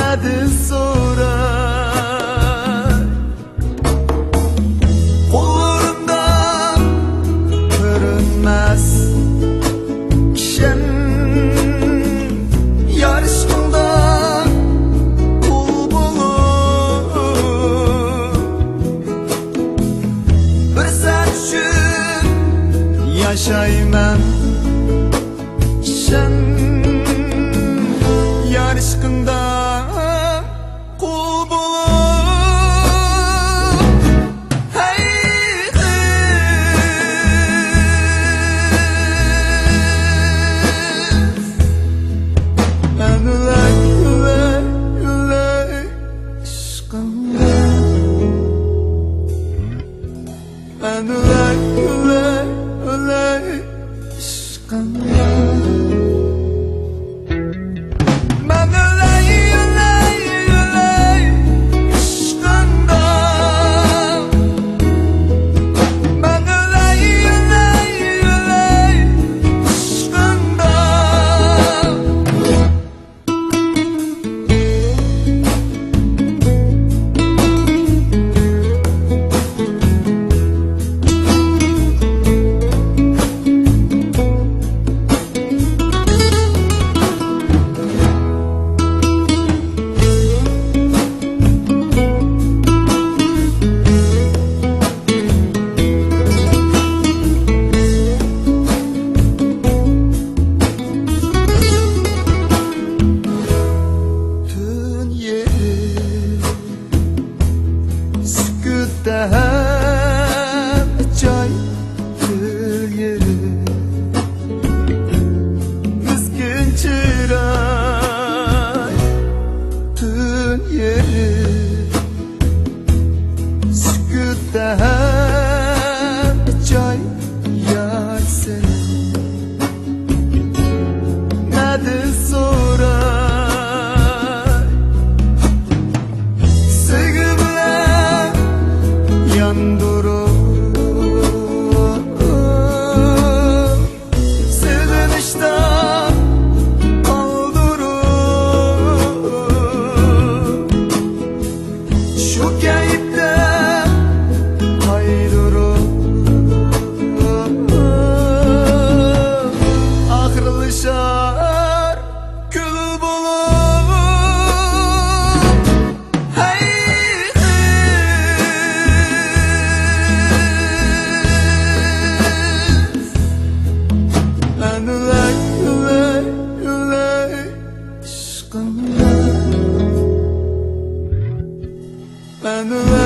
Nädir sorar Kollarımdan görünmez Kişen yarışımdan kul bulur Bir sen üçün yaşayman Kişen yarışımdan kul bulur Hey Ben üley aşkımdan Ben üley aşkımdan Ben üley aşkımdan Ben üley aşkımdan Hem çay gül yeri Miskin çıray tün yeri Sükütte hem çay yar seni Nädir sorar Sevgi bilen yandırır Sevinişten kaldırır Şu keyiften ayırır Ayrılışar kül bulur Hey Ben üley aşkımdan Ben üley